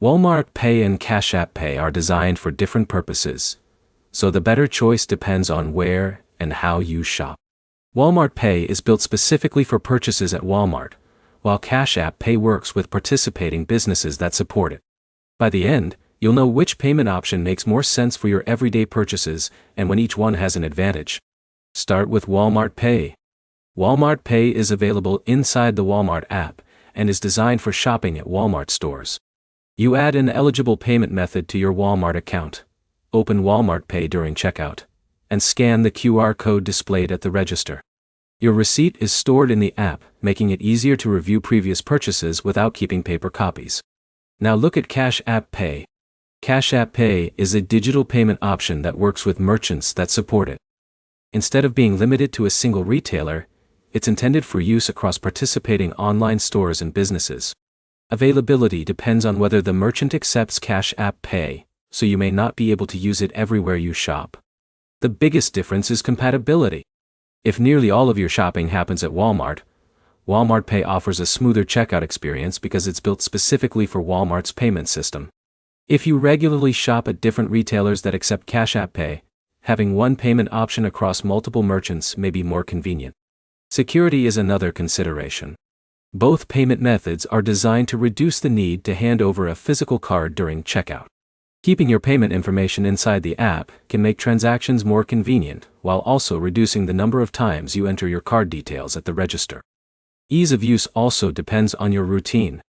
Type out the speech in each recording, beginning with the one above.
Walmart Pay and Cash App Pay are designed for different purposes, so the better choice depends on where and how you shop. Walmart Pay is built specifically for purchases at Walmart, while Cash App Pay works with participating businesses that support it. By the end, you'll know which payment option makes more sense for your everyday purchases and when each one has an advantage. Start with Walmart Pay. Walmart Pay is available inside the Walmart app and is designed for shopping at Walmart stores. You add an eligible payment method to your Walmart account, open Walmart Pay during checkout, and scan the QR code displayed at the register. Your receipt is stored in the app, making it easier to review previous purchases without keeping paper copies. Now look at Cash App Pay. Cash App Pay is a digital payment option that works with merchants that support it. Instead of being limited to a single retailer, it's intended for use across participating online stores and businesses. Availability depends on whether the merchant accepts Cash App Pay, so you may not be able to use it everywhere you shop. The biggest difference is compatibility. If nearly all of your shopping happens at Walmart, Walmart Pay offers a smoother checkout experience because it's built specifically for Walmart's payment system. If you regularly shop at different retailers that accept Cash App Pay, having one payment option across multiple merchants may be more convenient. Security is another consideration. Both payment methods are designed to reduce the need to hand over a physical card during checkout. Keeping your payment information inside the app can make transactions more convenient, while also reducing the number of times you enter your card details at the register. Ease of use also depends on your routine.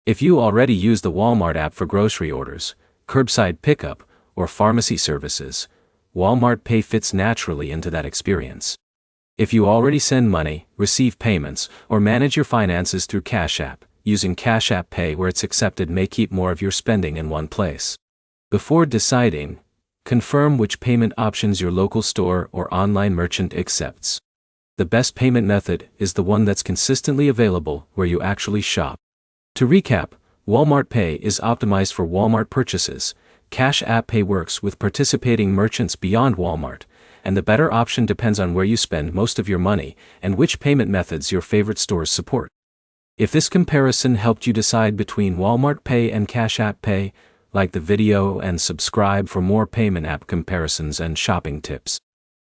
If you already use the Walmart app for grocery orders, curbside pickup, or pharmacy services, Walmart Pay fits naturally into that experience. If you already send money, receive payments, or manage your finances through Cash App, using Cash App Pay where it's accepted may keep more of your spending in one place. Before deciding, confirm which payment options your local store or online merchant accepts. The best payment method is the one that's consistently available where you actually shop. To recap, Walmart Pay is optimized for Walmart purchases, Cash App Pay works with participating merchants beyond Walmart, and the better option depends on where you spend most of your money and which payment methods your favorite stores support. If this comparison helped you decide between Walmart Pay and Cash App Pay, like the video and subscribe for more payment app comparisons and shopping tips.